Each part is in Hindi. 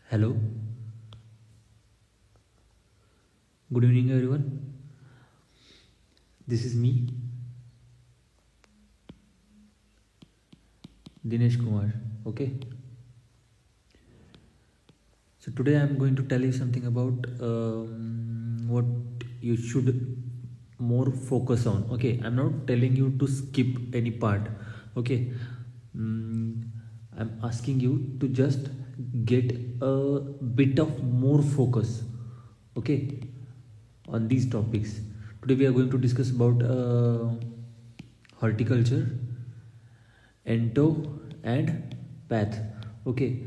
Hello, good evening everyone. This is me, Dinesh Kumar. Okay, so today I am going to tell you something about what you should more focus on. Okay, I'm not telling you to skip any part. Okay, I'm asking you to just get a bit of more focus. Okay, on these topics. Today we are going to discuss about horticulture, ento, and path. Okay,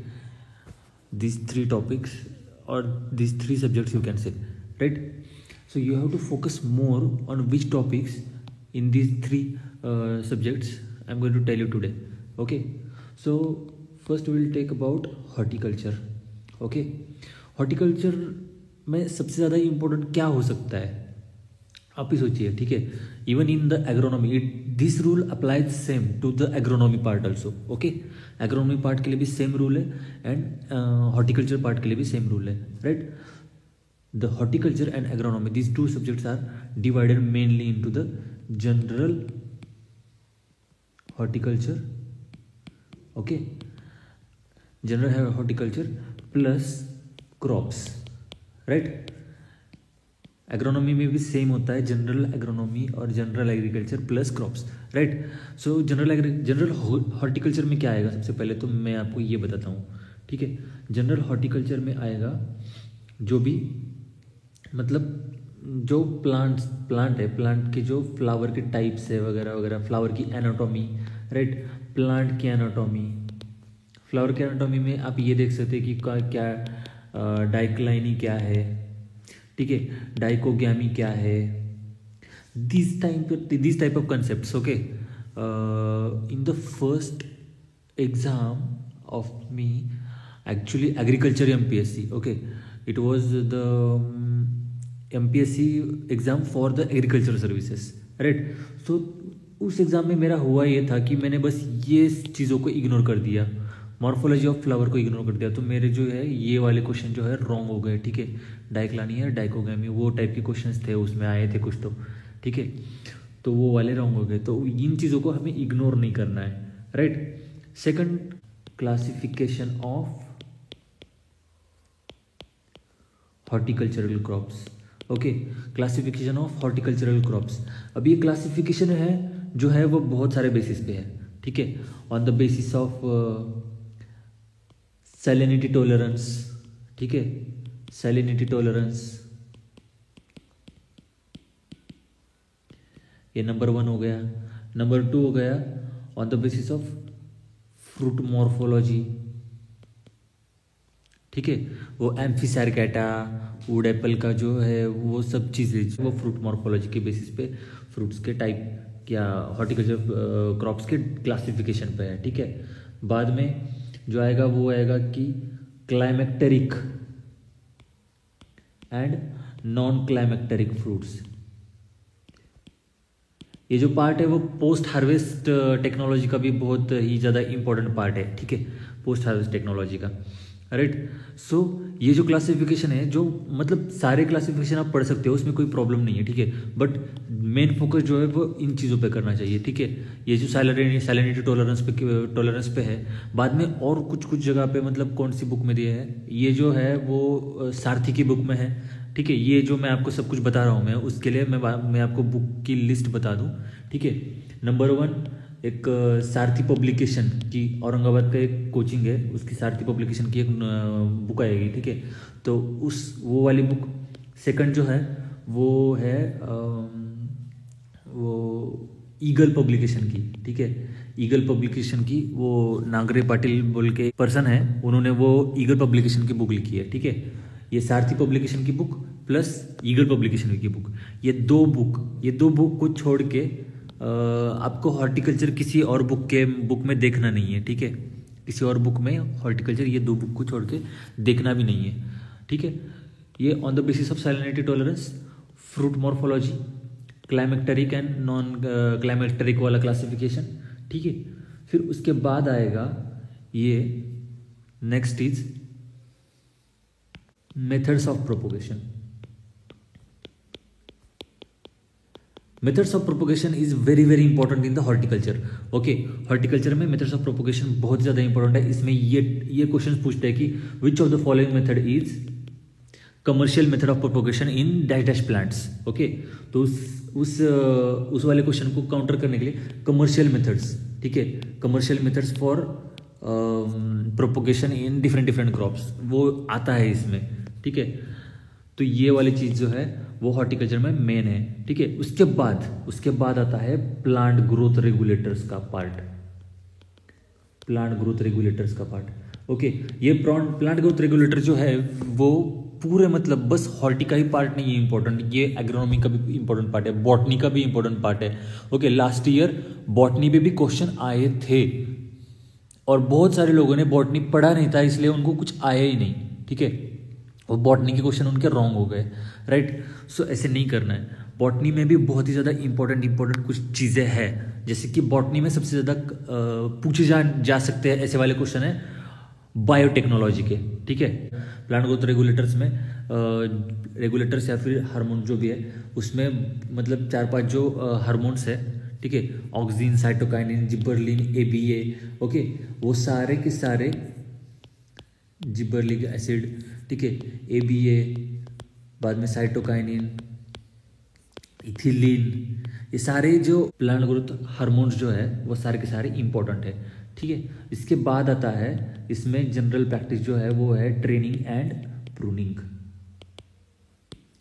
these three topics or these three subjects you can say, right? So you have to focus more on which topics in these three subjects I'm going to tell you today. Okay, so first we will take about horticulture. Okay, horticulture में सबसे ज़्यादा इम्पोर्टेंट क्या हो सकता है आप ही सोचिए. ठीक है, even in the agronomy it this rule applies same to the agronomy part also. Okay, agronomy part के लिए भी सेम रूल है एंड हॉर्टिकल्चर पार्ट के लिए भी सेम रूल है, right. The horticulture and agronomy this two subjects are divided mainly into the general horticulture. Okay, general horticulture plus crops, right. Agronomy में भी सेम होता है, जनरल एग्रोनॉमी और general agriculture plus crops, right. सो जनरल हॉर्टिकल्चर में क्या आएगा, सबसे पहले तो मैं आपको ये बताता हूँ. ठीक है, जनरल हॉर्टिकल्चर में आएगा जो भी मतलब जो प्लांट है, प्लांट के जो फ्लावर के टाइप्स है वगैरह वगैरह, फ्लावर की एनाटॉमी, राइट. प्लांट की एनाटॉमी, फ्लावर की एनाटॉमी में आप ये देख सकते हैं कि क्या डाइक्लाइनी क्या है, ठीक है, डाइकोग्यामी क्या है, this type of concepts. Okay, in the first exam of me actually agriculture MPSC. Okay, it was the MPSC exam for the agriculture services, right. So उस एग्जाम में मेरा हुआ ये था कि मैंने बस ये चीज़ों को इग्नोर कर दिया, मॉर्फोलॉजी ऑफ फ्लावर को इग्नोर कर दिया, तो मेरे जो है ये वाले क्वेश्चन जो है रॉन्ग हो गए. ठीक है, डाइक्लानी है, डाइकोगैमी, वो टाइप के क्वेश्चंस थे उसमें आए थे कुछ, तो ठीक है, तो वो वाले रॉन्ग हो गए. तो इन चीज़ों को हमें इग्नोर नहीं करना है, right. Second, classification of horticultural crops. Okay, classification of horticultural crops. अब ये क्लासिफिकेशन है जो है वो बहुत सारे बेसिस पे है. ठीक है, on the basis of salinity tolerance. ठीक है, सैलिनिटी टॉलरेंस ये नंबर 1 हो गया. नंबर 2 हो गया on the basis of fruit morphology. ठीक है, वो एम्फीसैरकेटा, वुड एप्पल का जो है वो सब चीज़ें वो फ्रूट मॉर्फोलॉजी के बेसिस पे फ्रूट्स के टाइप या हॉर्टिकल्चर क्रॉप्स के क्लासिफिकेशन पे है. ठीक है, बाद में जो आएगा वो आएगा कि climacteric and non climacteric fruits. ये जो पार्ट है वो पोस्ट हार्वेस्ट टेक्नोलॉजी का भी बहुत ही ज़्यादा इंपॉर्टेंट पार्ट है. ठीक है, पोस्ट हार्वेस्ट टेक्नोलॉजी का, राइट. सो ये जो क्लासिफिकेशन है, जो मतलब सारे क्लासिफिकेशन आप पढ़ सकते हो, उसमें कोई प्रॉब्लम नहीं है. ठीक है, बट मेन फोकस जो है वो इन चीज़ों पे करना चाहिए. ठीक है, ये जो सैलिनिटी टॉलरेंस पे है, बाद में और कुछ जगह पे मतलब कौन सी बुक में दिया है, ये जो है वो सारथी की बुक में है. ठीक है, ये जो मैं आपको सब कुछ बता रहा हूँ मैं उसके लिए मैं आपको बुक की लिस्ट बता दूँ. ठीक है, नंबर 1 एक सारथी पब्लिकेशन की, औरंगाबाद का एक कोचिंग है, उसकी सारथी पब्लिकेशन की एक बुक आएगी. ठीक है, तो वो वाली बुक. सेकंड जो है वो है वो ईगल पब्लिकेशन की. ठीक है, ईगल पब्लिकेशन की वो नागरे पाटिल बोल के पर्सन है, उन्होंने वो ईगल पब्लिकेशन की बुक लिखी है. ठीक है, ये सारथी पब्लिकेशन की बुक प्लस ईगल पब्लिकेशन की बुक, ये दो बुक को छोड़ के आपको हॉर्टिकल्चर किसी और बुक में देखना नहीं है. ठीक है, किसी और बुक में हॉर्टिकल्चर ये 2 बुक को छोड़ के देखना भी नहीं है. ठीक है, ये on the basis of salinity tolerance, fruit morphology, climacteric and non climacteric वाला क्लासिफिकेशन. ठीक है, फिर उसके बाद आएगा ये next is methods of propagation. Methods of propagation is very very important in the horticulture. Okay, horticulture में मेथड्स ऑफ प्रोपोगेशन बहुत ज़्यादा इंपॉर्टेंट है. इसमें ये क्वेश्चन पूछते हैं कि which of the following method is commercial method of propagation in dash dash plants. Okay, तो उस वाले क्वेश्चन को काउंटर करने के लिए कमर्शियल मेथड्स, ठीक है, commercial methods for propagation in different different crops वो आता है इसमें. ठीक है, तो ये वाली चीज़ जो है वो हॉर्टिकल्चर में मेन है. ठीक है, उसके बाद आता है प्लांट ग्रोथ रेगुलेटर्स का पार्ट. प्लांट ग्रोथ रेगुलेटर्स का पार्ट. ओके, ये प्लांट ग्रोथ रेगुलेटर जो है वो पूरे मतलब बस हॉर्टी का ही पार्ट नहीं है इंपॉर्टेंट, ये एग्रोनॉमी का भी इंपॉर्टेंट पार्ट है, बॉटनी का भी इंपॉर्टेंट पार्ट है. ओके, लास्ट ईयर बॉटनी पे भी क्वेश्चन आए थे और बहुत सारे लोगों ने बॉटनी पढ़ा नहीं था इसलिए उनको कुछ आया ही नहीं. ठीक है, वो बॉटनी के क्वेश्चन उनके रॉन्ग हो गए. राइट, सो ऐसे नहीं करना है. बॉटनी में भी बहुत ही ज़्यादा इंपॉर्टेंट कुछ चीज़ें हैं, जैसे कि बॉटनी में सबसे ज़्यादा पूछे जा सकते हैं ऐसे वाले क्वेश्चन है बायोटेक्नोलॉजी के. ठीक है, प्लांट ग्रोथ रेगुलेटर्स में रेगुलेटर्स या फिर हार्मोन जो भी है उसमें मतलब 4-5 जो हार्मोन्स है. ठीक है, auxin, cytokinin, gibberellin, ABA. Okay, वो सारे के सारे जिबरलिक एसिड, ठीक है, ABA, बाद में साइटोकाइनिन, इथिलीन, ये सारे जो प्लांट ग्रोथ हार्मोन्स जो है वो सारे के सारे इंपॉर्टेंट है. ठीक है, इसके बाद आता है इसमें जनरल प्रैक्टिस जो है वो है training and pruning.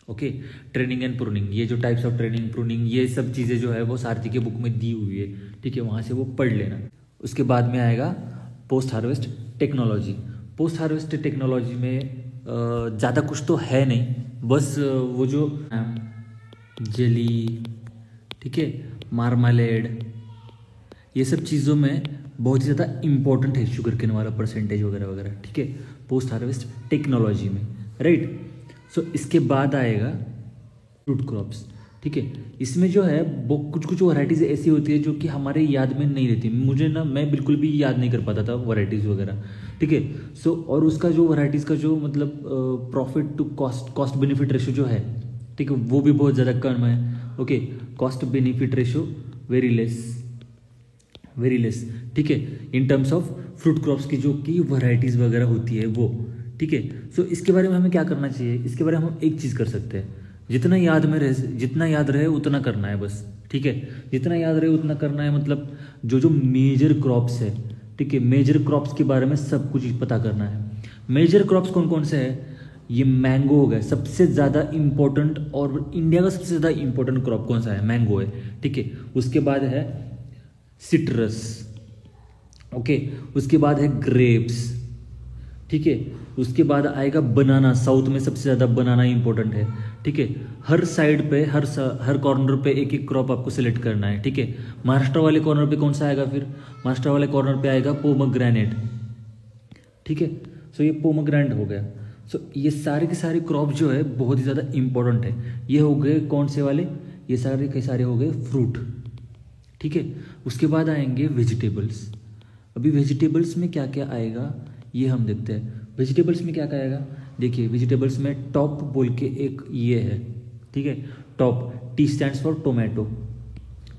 Okay, training and pruning, ये जो टाइप्स ऑफ ट्रेनिंग प्रूनिंग ये सब चीज़ें जो है वो सारथी के बुक में दी हुई है. ठीक है, वहाँ से वो पढ़ लेना. उसके बाद में आएगा post harvest technology. Post harvest technology में ज़्यादा कुछ तो है नहीं, बस वो जो जेली, ठीक है, मार्मालेड, ये सब चीज़ों में बहुत ही ज़्यादा इंपॉर्टेंट है शुगर केन वाला परसेंटेज वगैरह वगैरह. ठीक है, पोस्ट हार्वेस्ट टेक्नोलॉजी में. राइट, सो इसके बाद आएगा फ्रूट क्रॉप्स. ठीक है, इसमें जो है वो कुछ वैरायटीज़ ऐसी होती है जो कि हमारे याद में नहीं रहती. मैं बिल्कुल भी याद नहीं कर पाता था वैरायटीज़ वगैरह. ठीक है, सो और उसका जो वैरायटीज़ का जो मतलब profit to cost benefit ratio जो है, ठीक है, वो भी बहुत ज़्यादा कम है. Okay, cost benefit ratio very less. ठीक है, in terms of fruit crops की जो कि वैरायटीज़ वगैरह होती है वो. ठीक है, सो इसके बारे में हमें क्या करना चाहिए, इसके बारे में हम एक चीज़ कर सकते हैं, जितना याद रहे उतना करना है बस. ठीक है, जितना याद रहे उतना करना है, मतलब जो मेजर क्रॉप्स है. ठीक है, मेजर क्रॉप्स के बारे में सब कुछ पता करना है. मेजर क्रॉप्स कौन कौन से हैं, ये मैंगो हो गया सबसे ज़्यादा इंपॉर्टेंट, और इंडिया का सबसे ज़्यादा इंपॉर्टेंट क्रॉप कौन सा है, मैंगो है. ठीक है, उसके बाद है सिट्रस. ओके, उसके बाद है ग्रेप्स. ठीक है, उसके बाद आएगा बनाना. साउथ में सबसे ज़्यादा बनाना इंपॉर्टेंट है. ठीक है, हर साइड पे हर कॉर्नर पे एक एक क्रॉप आपको सिलेक्ट करना है. ठीक है, महाराष्ट्र वाले कॉर्नर पे कौन सा आएगा, फिर महाराष्ट्र वाले कॉर्नर पे आएगा पोमग्रेनेट. ठीक है, सो ये पोमग्रेनेट हो गया. सो ये सारे के सारे क्रॉप जो है बहुत ही ज़्यादा इंपॉर्टेंट है. ये हो गए कौन से वाले, ये सारे के सारे हो गए फ्रूट. ठीक है, उसके बाद आएंगे वेजिटेबल्स. अभी वेजिटेबल्स में क्या क्या आएगा ये हम देखते हैं. वेजिटेबल्स में क्या क्या आएगा, देखिए वेजिटेबल्स में टॉप बोल के एक ये है. ठीक है, top, T stands for tomato.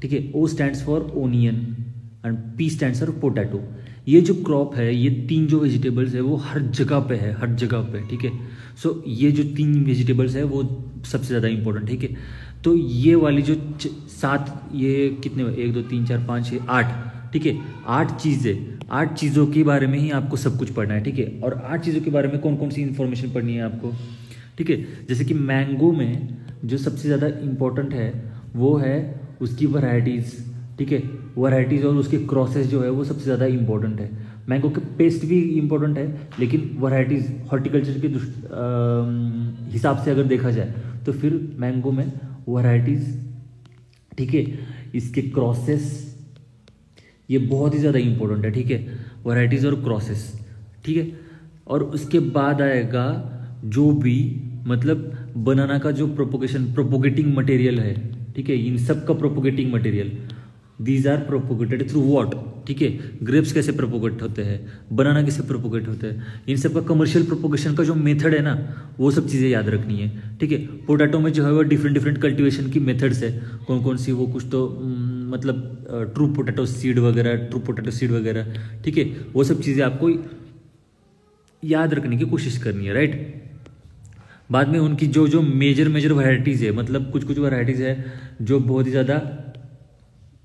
ठीक है, O stands for onion and P stands for potato. ये जो क्रॉप है, ये 3 जो वेजिटेबल्स है वो हर जगह पे है, हर जगह पे. ठीक है, सो ये जो 3 वेजिटेबल्स है वो सबसे ज़्यादा इंपॉर्टेंट. ठीक है, तो ये वाली जो 7, ये कितने, 1 2 3 4 5 6 8. ठीक है, 8 चीज़ों के बारे में ही आपको सब कुछ पढ़ना है. ठीक है, और 8 चीज़ों के बारे में कौन कौन सी इन्फॉर्मेशन पढ़नी है आपको. ठीक है, जैसे कि मैंगो में जो सबसे ज़्यादा इम्पोर्टेंट है वो है उसकी वैरायटीज़. ठीक है, वैरायटीज़ और उसके क्रॉसेस जो है वो सबसे ज़्यादा इम्पोर्टेंट है. मैंगो के पेस्ट भी इम्पोर्टेंट है, लेकिन वैरायटीज़ हॉर्टिकल्चर के हिसाब से अगर देखा जाए तो फिर मैंगो में वैरायटीज़, ठीक है, इसके क्रॉसेस, ये बहुत ही ज़्यादा इंपॉर्टेंट है. ठीक है, वैरायटीज़ और क्रॉसेस. ठीक है, और उसके बाद आएगा जो भी मतलब बनाना का जो प्रोपोगेटिंग मटेरियल है. ठीक है, इन सब का propagating material, these are propagated through what. ठीक है, ग्रेप्स कैसे प्रोपोगेट होते हैं, बनाना कैसे प्रोपोगेट होते हैं, इन सब का कमर्शियल प्रोपोगेशन का जो मेथड है ना, वो सब चीज़ें याद रखनी है। ठीक है, पोटैटो में जो है वो डिफरेंट डिफरेंट कल्टीवेशन की मेथड्स है, कौन कौन सी, वो कुछ तो मतलब ट्रू पोटैटो सीड वगैरह, ठीक है, वो सब चीज़ें आपको याद रखने की कोशिश करनी है, राइट। बाद में उनकी जो जो मेजर वैरायटीज़ है, मतलब कुछ वैरायटीज़ है जो बहुत ही ज़्यादा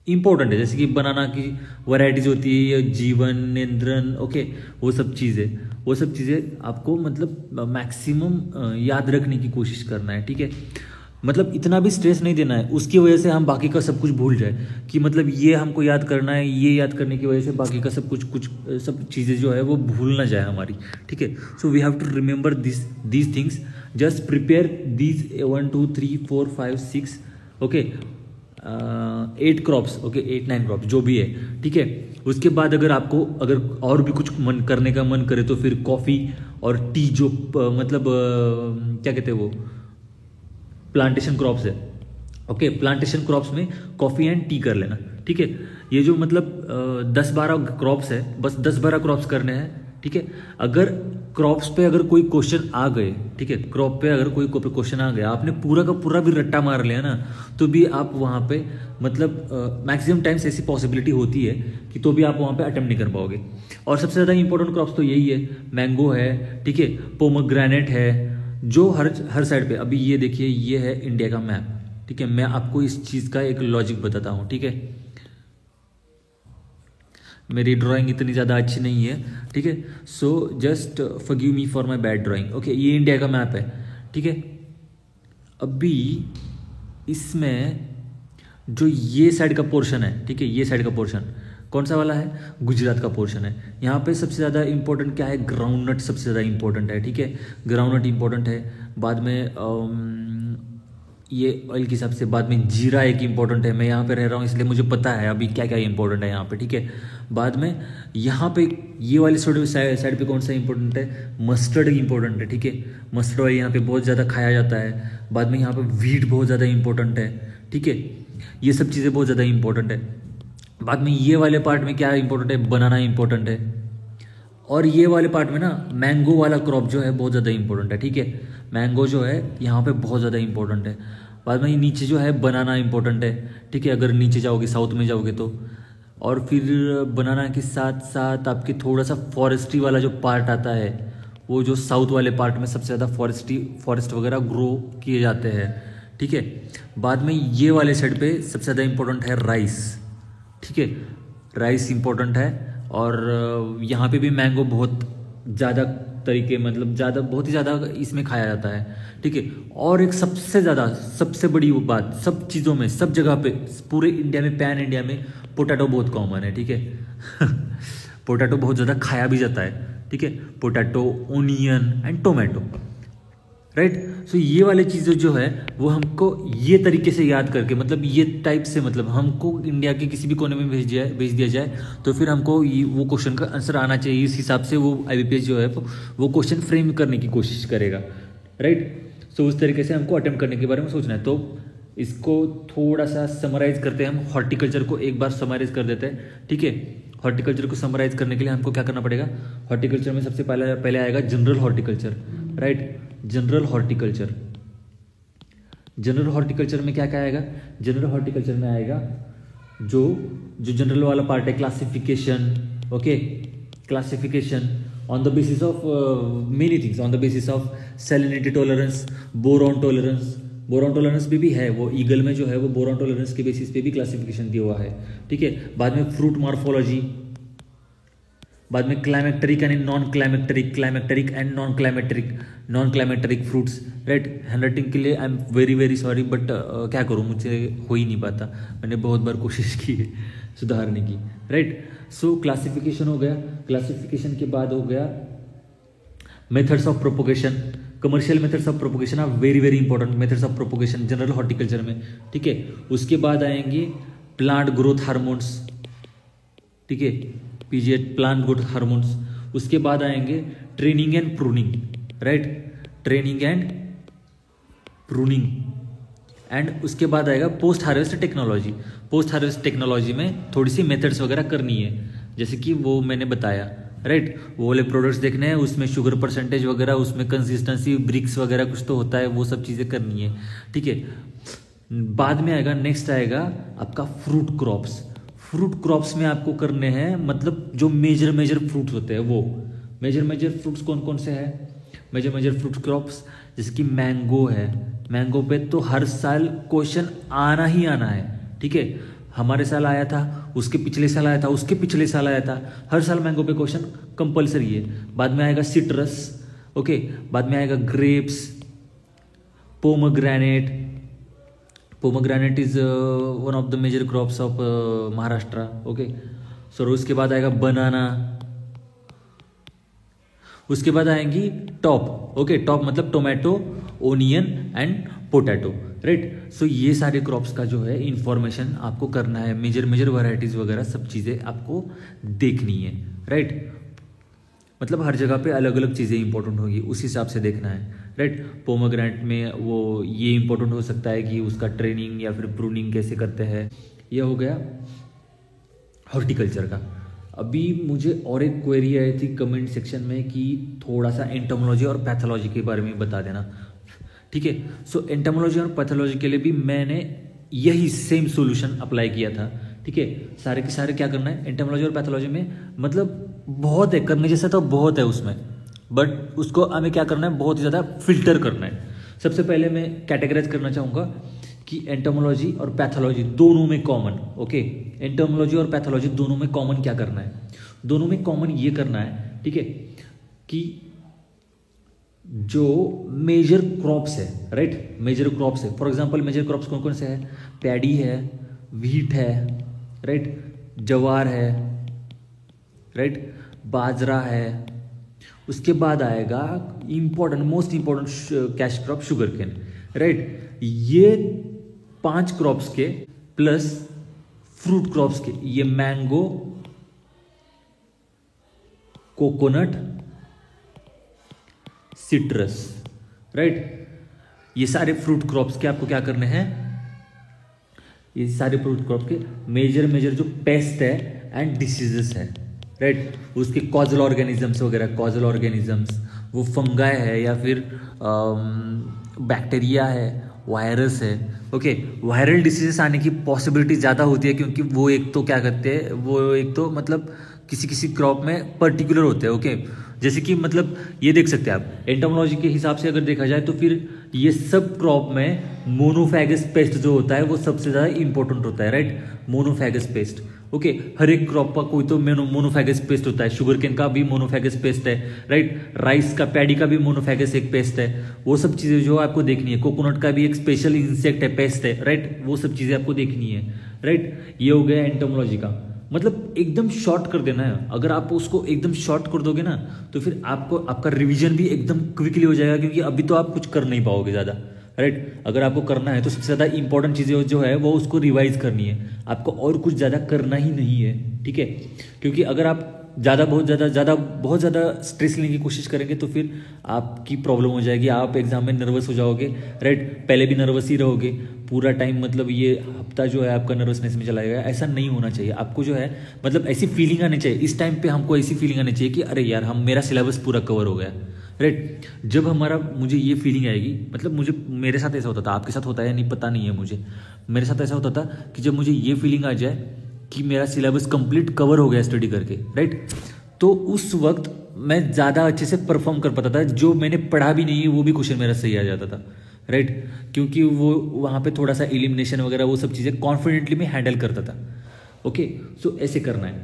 इंपॉर्टेंट है, जैसे कि बनाना की वैरायटीज होती है, या जीवन, नेंद्रन, ओके, वो सब चीज़ें आपको मतलब मैक्सिमम याद रखने की कोशिश करना है। ठीक है, मतलब इतना भी स्ट्रेस नहीं देना है उसकी वजह से हम बाकी का सब कुछ भूल जाए, कि मतलब ये हमको याद करना है, ये याद करने की वजह से बाकी का सब सब चीज़ें जो है वो भूल ना जाए हमारी। ठीक है, so we have to remember these things, just prepare these 1 2 3 4 5 6 okay 8 crops, okay 8-9 crops जो भी है। ठीक है, उसके बाद अगर आपको और भी कुछ करने का मन करे तो फिर कॉफ़ी और टी जो मतलब क्या कहते हैं वो प्लांटेशन क्रॉप्स है, ओके, प्लांटेशन क्रॉप्स में कॉफ़ी एंड टी कर लेना। ठीक है, ये जो मतलब 10-12 क्रॉप्स है, बस 10-12 क्रॉप्स करने हैं। ठीक है, अगर क्रॉप्स पे अगर कोई क्वेश्चन आ गए, ठीक है, क्रॉप पे अगर कोई क्वेश्चन आ गया, आपने पूरा का पूरा भी रट्टा मार लिया ना, तो भी आप वहाँ पे मतलब मैक्सिमम टाइम्स ऐसी पॉसिबिलिटी होती है कि तो भी आप वहाँ पे अटेम्प्ट नहीं कर पाओगे। और सबसे ज़्यादा इंपॉर्टेंट क्रॉप्स तो यही है, मैंगो है, ठीक है, पोमोग्रेनेट है, जो हर साइड पे। अभी ये देखिए, ये है इंडिया का मैप। ठीक है, मैं आपको इस चीज़ का एक लॉजिक बताता हूँ। ठीक है, मेरी ड्राइंग इतनी ज़्यादा अच्छी नहीं है, ठीक है, so just forgive me for my bad drawing. Okay, ये इंडिया का मैप है। ठीक है, अभी इसमें जो ये साइड का पोर्शन है, ठीक है, ये साइड का पोर्शन कौन सा वाला है, गुजरात का पोर्शन है। यहाँ पे सबसे ज़्यादा इंपॉर्टेंट क्या है, ग्राउंडनट सबसे ज़्यादा इंपॉर्टेंट है। ठीक है, ग्राउंडनट इंपॉर्टेंट है, बाद में ये ऑयल के हिसाब से, बाद में जीरा एक इंपॉर्टेंट है। मैं यहाँ पे रह रहा हूँ इसलिए मुझे पता है अभी क्या क्या इंपॉर्टेंट है यहाँ पे। ठीक है, बाद में यहाँ पे ये वाली साइड पे कौन सा इंपॉर्टेंट है, मस्टर्ड इंपॉर्टेंट है। ठीक है, मस्टर्ड ऑयल यहाँ पे बहुत ज़्यादा खाया जाता है। बाद में यहाँ पे वीट बहुत ज़्यादा इंपॉर्टेंट है। ठीक है, ये सब चीज़ें बहुत ज़्यादा इंपॉर्टेंट है। बाद में ये वाले पार्ट में क्या इंपॉर्टेंट है, बनाना इंपॉर्टेंट है। और ये वाले पार्ट में ना मैंगो वाला क्रॉप जो है बहुत ज़्यादा इंपॉर्टेंट है। ठीक है, मैंगो जो है यहाँ पे बहुत ज़्यादा इंपॉर्टेंट है। बाद में नीचे जो है बनाना इंपॉर्टेंट है। ठीक है, अगर नीचे जाओगे, साउथ में जाओगे तो। और फिर बनाना के साथ साथ आपके थोड़ा सा फॉरेस्ट्री वाला जो पार्ट आता है, वो जो साउथ वाले पार्ट में सबसे ज़्यादा फॉरेस्ट वगैरह ग्रो किए जाते हैं। ठीक है, बाद में ये वाले साइड पे सबसे ज़्यादा इंपॉर्टेंट है राइस। ठीक है, राइस इंपॉर्टेंट है। और यहाँ पे भी मैंगो बहुत ज़्यादा तरीके, मतलब बहुत ही ज़्यादा इसमें खाया जाता है। ठीक है, और एक सबसे बड़ी बात, सब चीज़ों में, सब जगह पे, पूरे इंडिया में, पैन इंडिया में पोटैटो बहुत कॉमन है। ठीक है पोटैटो बहुत ज़्यादा खाया भी जाता है। ठीक है, potato, onion and tomato, right. So ये वाली चीज़ें जो है वो हमको ये तरीके से याद करके, मतलब ये टाइप से, मतलब हमको इंडिया के किसी भी कोने में भेज दिया जाए तो फिर हमको वो क्वेश्चन का आंसर आना चाहिए। इस हिसाब से वो IBPS जो है वो क्वेश्चन फ्रेम करने की कोशिश करेगा, राइट। सो उस तरीके से हमको अटेम्प्ट करने के बारे में सोचना है। तो इसको थोड़ा सा समराइज करते हैं हम, हॉर्टिकल्चर को एक बार समराइज कर देते हैं। ठीक है, हॉर्टिकल्चर को समराइज करने के लिए हमको क्या करना पड़ेगा, हॉर्टिकल्चर में सबसे पहले आएगा general horticulture, right. General horticulture में क्या क्या आएगा, जनरल हॉर्टिकल्चर में आएगा जो जनरल वाला पार्ट है, classification, okay, classification on the basis of many things, on the basis of salinity tolerance, boron tolerance भी है, वो ईगल में जो है वो बोरॉन टॉलरेंस के बेसिस पे भी क्लासिफिकेशन दिया हुआ है। ठीक है, बाद में फ्रूट मॉर्फोलॉजी, बाद में climacteric and non climacteric and non climacteric fruits, right. Handwriting के लिए I am very sorry, but क्या करूँ, मुझसे हो ही नहीं पाता, मैंने बहुत बार कोशिश की है सुधारने की, राइट। सो क्लासिफिकेशन हो गया, क्लासिफिकेशन के बाद हो गया methods of propagation. Commercial methods of propagation are very important methods of propagation general horticulture में। ठीक है, उसके बाद आएंगे प्लांट ग्रोथ हार्मोन्स, ठीक है, PGH, प्लांट ग्रोथ हार्मोन्स। उसके बाद आएंगे training and pruning, right, training and pruning. And उसके बाद आएगा post harvest technology. Post harvest technology में थोड़ी सी मेथड्स वगैरह करनी है, जैसे कि वो मैंने बताया, राइट। वो वाले प्रोडक्ट्स देखने हैं, उसमें शुगर परसेंटेज वगैरह, उसमें कंसिस्टेंसी, ब्रिक्स वगैरह कुछ तो होता है, वो सब चीज़ें करनी है, ठीक है। बाद में आएगा, नेक्स्ट आएगा आपका फ्रूट क्रॉप्स। फ्रूट क्रॉप्स में आपको करने हैं मतलब जो मेजर फ्रूट्स होते हैं, वो मेजर फ्रूट्स कौन कौन से हैं, मेजर फ्रूट क्रॉप्स, जैसे कि मैंगो है। मैंगो पे तो हर साल क्वेश्चन आना ही आना है, ठीक है। हमारे साल आया था, उसके पिछले साल आया था, उसके पिछले साल आया था, हर साल मैंगो पे क्वेश्चन कंपलसरी है। बाद में आएगा सिट्रस, ओके। बाद में आएगा grapes, pomegranate. Pomegranate is one of the major crops of Maharashtra, okay. So उसके बाद आएगा बनाना, उसके बाद आएंगी टॉप, ओके। टॉप मतलब tomato, onion and potato, right. So ये सारे क्रॉप्स का जो है इंफॉर्मेशन आपको करना है, मेजर वैरायटीज वगैरह सब चीज़ें आपको देखनी है, राइट। मतलब हर जगह पे अलग अलग चीज़ें इंपॉर्टेंट होगी, उस हिसाब से देखना है, राइट। पोमोग्रेनेट में वो ये इंपॉर्टेंट हो सकता है कि उसका ट्रेनिंग या फिर प्रूनिंग कैसे करते हैं। ये हो गया हॉर्टिकल्चर का। अभी मुझे और एक क्वेरी आई थी कमेंट सेक्शन में कि थोड़ा सा एंटोमोलॉजी और पैथोलॉजी के बारे में बता देना, ठीक है। सो एंटोमोलॉजी और पैथोलॉजी के लिए भी मैंने यही सेम सॉल्यूशन अप्लाई किया था, ठीक है। सारे के सारे क्या करना है एंटोमोलॉजी और पैथोलॉजी में, मतलब बहुत है करने जैसा तो बहुत है उसमें, बट उसको हमें क्या करना है, बहुत ही ज़्यादा फिल्टर करना है। सबसे पहले मैं कैटेगराइज करना चाहूँगा कि एंटोमोलॉजी और पैथोलॉजी दोनों में कॉमन, ओके। एंटोमोलॉजी और पैथोलॉजी दोनों में कॉमन क्या करना है, दोनों में कॉमन ये करना है, ठीक है, कि जो मेजर क्रॉप्स है, राइट, मेजर क्रॉप्स है। फॉर एग्जांपल मेजर क्रॉप्स कौन कौन से है, पैडी है, व्हीट है, राइट, जवार है, राइट, बाजरा है। उसके बाद आएगा important, most important cash crop sugar cane, right. ये 5 क्रॉप्स के प्लस फ्रूट क्रॉप्स के, ये मैंगो, कोकोनट, सिट्रस, राइट। ये सारे फ्रूट क्रॉप्स के आपको क्या करने हैं, ये सारे फ्रूट क्रॉप के मेजर जो पेस्ट है एंड डिसीजेस है, राइट। उसके कॉजल ऑर्गेनिजम्स वगैरह, कॉजल ऑर्गेनिजम्स वो फंगाई है या फिर बैक्टीरिया है, वायरस है, ओके। वायरल डिसीजेस आने की पॉसिबिलिटी ज़्यादा होती है क्योंकि वो एक तो क्या करते हैं, वो एक तो मतलब किसी क्रॉप में पर्टिकुलर होते हैं, ओके। जैसे कि मतलब ये देख सकते हैं आप एंटोमोलॉजी के हिसाब से अगर देखा जाए तो फिर ये सब क्रॉप में मोनोफैगस पेस्ट जो होता है वो सबसे ज़्यादा इंपॉर्टेंट होता है, राइट। Monophagous pest, okay. हर एक क्रॉप का कोई तो मोनोफैगस पेस्ट होता है, शुगर केन का भी मोनोफैगस पेस्ट है, राइट। राइस का, पैडी का भी मोनोफैगस एक पेस्ट है। वो सब चीज़ें जो आपको देखनी है, कोकोनट का भी एक स्पेशल इंसेक्ट है, पेस्ट है, राइट। वो सब चीज़ें आपको देखनी है, राइट। ये हो गया एंटोमोलॉजी का, मतलब एकदम शॉर्ट कर देना है। अगर आप उसको एकदम शॉर्ट कर दोगे ना तो फिर आपको आपका रिवीजन भी एकदम क्विकली हो जाएगा, क्योंकि अभी तो आप कुछ कर नहीं पाओगे ज़्यादा, राइट। अगर आपको करना है तो सबसे ज़्यादा इंपॉर्टेंट चीज़ें जो है वो उसको रिवाइज करनी है, आपको और कुछ ज़्यादा करना ही नहीं है, ठीक है। क्योंकि अगर आप बहुत ज़्यादा स्ट्रेस लेने की कोशिश करेंगे तो फिर आपकी प्रॉब्लम हो जाएगी, आप एग्जाम में नर्वस हो जाओगे, राइट। पहले भी नर्वस ही रहोगे पूरा टाइम, मतलब ये हफ्ता जो है आपका नर्वसनेस में चला जाएगा। ऐसा नहीं होना चाहिए आपको, जो है मतलब ऐसी फीलिंग आनी चाहिए इस टाइम पे, हमको ऐसी फीलिंग आनी चाहिए कि अरे यार मेरा सिलेबस पूरा कवर हो गया, राइट। जब मुझे ये फीलिंग आएगी, मतलब मेरे साथ ऐसा होता था, आपके साथ होता है या नहीं पता नहीं है मुझे, मेरे साथ ऐसा होता था कि जब मुझे ये फीलिंग आ जाए कि मेरा सिलेबस कंप्लीट कवर हो गया स्टडी करके, राइट, तो उस वक्त मैं ज़्यादा अच्छे से परफॉर्म कर पाता था। जो मैंने पढ़ा भी नहीं है वो भी क्वेश्चन मेरा सही आ जाता था, राइट। क्योंकि वो वहाँ पे थोड़ा सा एलिमिनेशन वगैरह वो सब चीज़ें कॉन्फिडेंटली मैं हैंडल करता था, ओके। सो ऐसे करना है।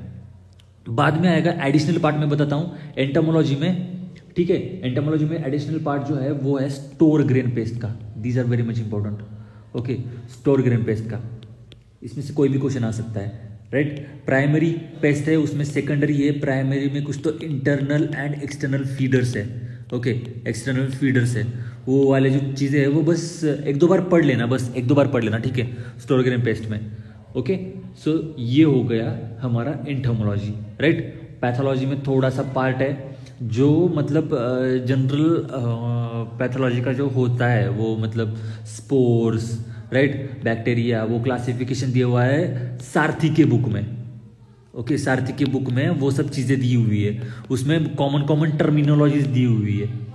बाद में आएगा एडिशनल पार्ट, में बताता हूँ एंटोमोलॉजी में, ठीक है। एंटोमोलॉजी में एडिशनल पार्ट जो है वो है स्टोर ग्रेन पेस्ट का। These are very much important, okay. Store grain pest का, इसमें से कोई भी क्वेश्चन आ सकता है, राइट। प्राइमरी पेस्ट है, उसमें सेकेंडरी है, प्राइमरी में कुछ तो इंटरनल एंड एक्सटर्नल फीडर्स है, ओके। एक्सटर्नल फीडर्स है, वो वाले जो चीज़ें है वो बस एक दो बार पढ़ लेना, बस एक दो बार पढ़ लेना, ठीक है, स्टोर ग्रेन पेस्ट में, ओके। सो ये हो गया हमारा एंटोमोलॉजी, राइट। पैथोलॉजी में थोड़ा सा पार्ट है जो मतलब जनरल पैथोलॉजी का जो होता है वो मतलब स्पोर्स, राइट, बैक्टीरिया, वो क्लासिफिकेशन दिया हुआ है सारथी के बुक में, ओके, सारथी की बुक में वो सब चीज़ें दी हुई है, उसमें कॉमन कॉमन टर्मिनोलॉजीज दी हुई है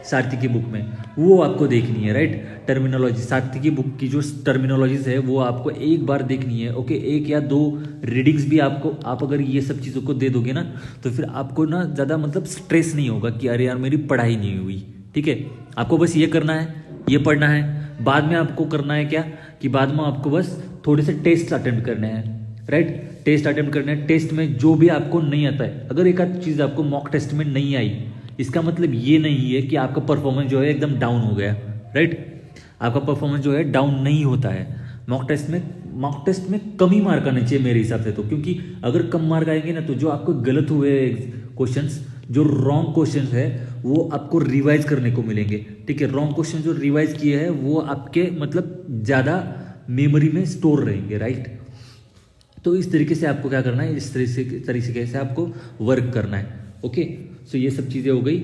सारथी की बुक में, वो आपको देखनी है, राइट। टर्मिनोलॉजी, सारथी की बुक की जो टर्मिनोलॉजीज है वो आपको एक बार देखनी है। ओके, एक या दो रीडिंग्स भी आपको, आप अगर ये सब चीज़ों को दे दोगे ना तो फिर आपको ना ज़्यादा मतलब स्ट्रेस नहीं होगा कि अरे यार मेरी पढ़ाई नहीं हुई। ठीक है, आपको बस ये करना है, ये पढ़ना है। बाद में आपको करना है क्या कि बाद में आपको बस थोड़े से टेस्ट अटेम्प्ट करने हैं, राइट। टेस्ट अटेम्प्ट करने हैं, टेस्ट में जो भी आपको नहीं आता है, अगर एक आध चीज़ आपको मॉक टेस्ट में नहीं आई, इसका मतलब ये नहीं है कि आपका परफॉर्मेंस जो है एकदम डाउन हो गया, राइट। आपका परफॉर्मेंस जो है डाउन नहीं होता है मॉक टेस्ट में कम ही मार्क आने चाहिए मेरे हिसाब से तो, क्योंकि अगर कम मार्क आएंगे ना तो जो आपको गलत हुए क्वेश्चंस, जो रॉन्ग क्वेश्चंस है वो आपको रिवाइज करने को मिलेंगे। ठीक है, रॉन्ग क्वेश्चन जो रिवाइज किए हैं वो आपके मतलब ज़्यादा मेमोरी में स्टोर रहेंगे, राइट। तो इस तरीके से आपको क्या करना है, इस तरीके से आपको वर्क करना है। ओके, सो ये सब चीज़ें हो गई,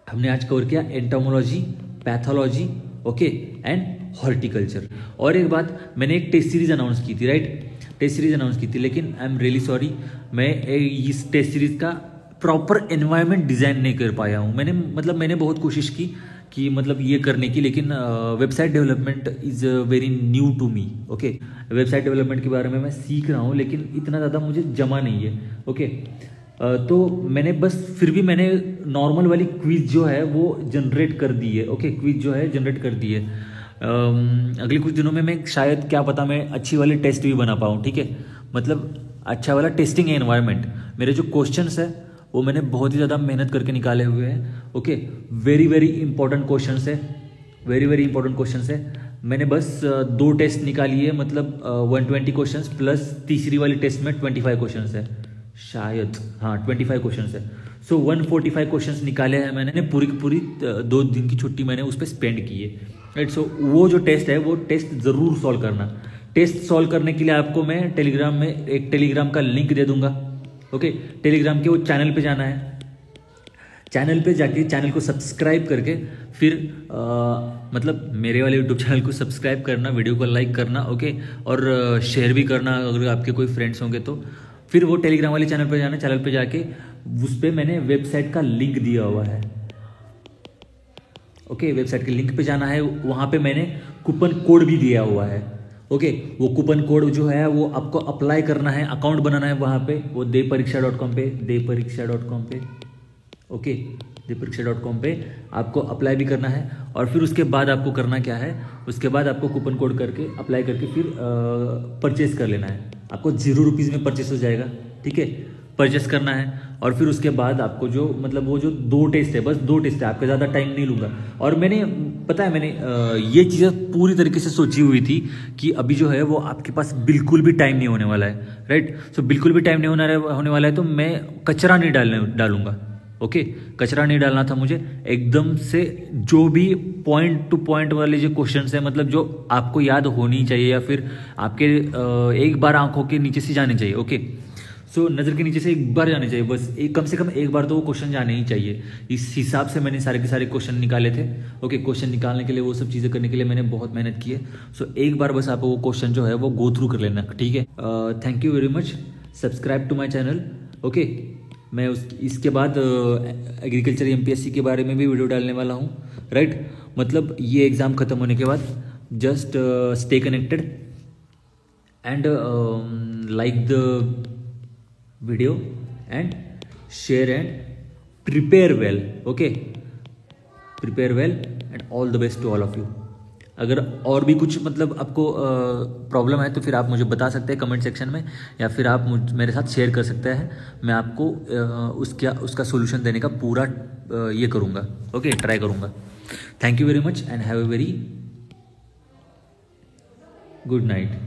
हमने आज कवर किया entomology, pathology, okay, and horticulture. और एक बात, मैंने एक टेस्ट सीरीज अनाउंस की थी, राइट, टेस्ट सीरीज अनाउंस की थी, लेकिन आई एम रियली सॉरी, मैं इस टेस्ट सीरीज का प्रॉपर एनवायरनमेंट डिज़ाइन नहीं कर पाया हूँ। मैंने बहुत कोशिश की कि मतलब ये करने की, लेकिन website development is very new to me. Okay, website development के बारे में मैं सीख रहा हूँ, लेकिन इतना ज़्यादा मुझे जमा नहीं है। ओके, तो मैंने बस फिर भी मैंने नॉर्मल वाली क्विज जो है वो जनरेट कर दी है। ओके, क्विज जो है जनरेट कर दी है। अगले कुछ दिनों में मैं शायद, क्या पता, मैं अच्छी वाली टेस्ट भी बना पाऊँ। ठीक है, मतलब अच्छा वाला टेस्टिंग एनवायरनमेंट। मेरे जो क्वेश्चंस है वो मैंने बहुत ही ज़्यादा मेहनत करके निकाले हुए हैं। Okay, very very important questions है, वेरी वेरी इंपॉर्टेंट क्वेश्चंस है। मैंने बस 2 टेस्ट निकाली है, मतलब 120 क्वेश्चंस प्लस तीसरी वाली टेस्ट में 25 क्वेश्चंस है शायद, हाँ 25 क्वेश्चंस है। सो 145 क्वेश्चंस निकाले हैं मैंने, पूरी की पूरी 2 दिन की छुट्टी मैंने उस पर स्पेंड की है, राइट। सो वो जो टेस्ट है वो टेस्ट ज़रूर सॉल्व करना। टेस्ट सॉल्व करने के लिए आपको मैं एक टेलीग्राम का लिंक दे दूंगा। ओके, टेलीग्राम के वो चैनल पे जाना है, चैनल पे जाके चैनल को सब्सक्राइब करके फिर मतलब मेरे वाले यूट्यूब चैनल को सब्सक्राइब करना, वीडियो को लाइक करना, ओके, और शेयर भी करना अगर आपके कोई फ्रेंड्स होंगे तो। फिर वो टेलीग्राम वाले चैनल पे जाना, चैनल पे जाके उस पर मैंने वेबसाइट का लिंक दिया हुआ है। ओके, वेबसाइट के लिंक पे जाना है, वहाँ पे मैंने कूपन कोड भी दिया हुआ है। ओके, वो कूपन कोड जो है वो आपको अप्लाई करना है, अकाउंट बनाना है वहाँ पे, वो deepariksha.com पे, ओके, deepariksha.com पे आपको अप्लाई भी करना है। और फिर उसके बाद आपको करना क्या है, उसके बाद आपको कूपन कोड करके अप्लाई करके फिर परचेस कर लेना है। आपको 0 रुपीज़ में परचेस हो जाएगा। ठीक है, परचेस करना है और फिर उसके बाद आपको जो मतलब वो जो 2 टेस्ट है, बस 2 टेस्ट है, आपका ज़्यादा टाइम नहीं लूँगा। और मैंने पता है, मैंने ये चीज़ें पूरी तरीके से सोची हुई थी कि अभी जो है वो आपके पास बिल्कुल भी टाइम नहीं होने वाला है, राइट। सो बिल्कुल भी टाइम नहीं होने वाला है तो मैं कचरा नहीं डालूंगा। ओके, कचरा नहीं डालना था मुझे, एकदम से जो भी पॉइंट टू पॉइंट वाले जो क्वेश्चंस है, मतलब जो आपको याद होनी चाहिए या फिर आपके एक बार आंखों के नीचे से जाने चाहिए। ओके, सो नज़र के नीचे से एक बार जाने चाहिए, बस कम से कम एक बार तो वो क्वेश्चन जाने ही चाहिए। इस हिसाब से मैंने सारे के सारे क्वेश्चन निकाले थे। ओके, क्वेश्चन निकालने के लिए, वो सब चीज़ें करने के लिए मैंने बहुत मेहनत की है। सो एक बार बस आप वो क्वेश्चन जो है वो गो थ्रू कर लेना, ठीक है। Thank you very much, subscribe to my channel. Okay, मैं इसके बाद एग्रीकल्चर MPSC के बारे में भी वीडियो डालने वाला हूँ, राइट। मतलब ये एग्ज़ाम ख़त्म होने के बाद just stay connected and like the video and share and prepare well. Okay, prepare well and all the best to all of you. अगर और भी कुछ मतलब आपको प्रॉब्लम है तो फिर आप मुझे बता सकते हैं कमेंट सेक्शन में, या फिर आप मेरे साथ शेयर कर सकते हैं। मैं आपको उसका सोल्यूशन देने का पूरा ये करूँगा। ओके, ट्राई करूँगा। Thank you very much and have a very good night.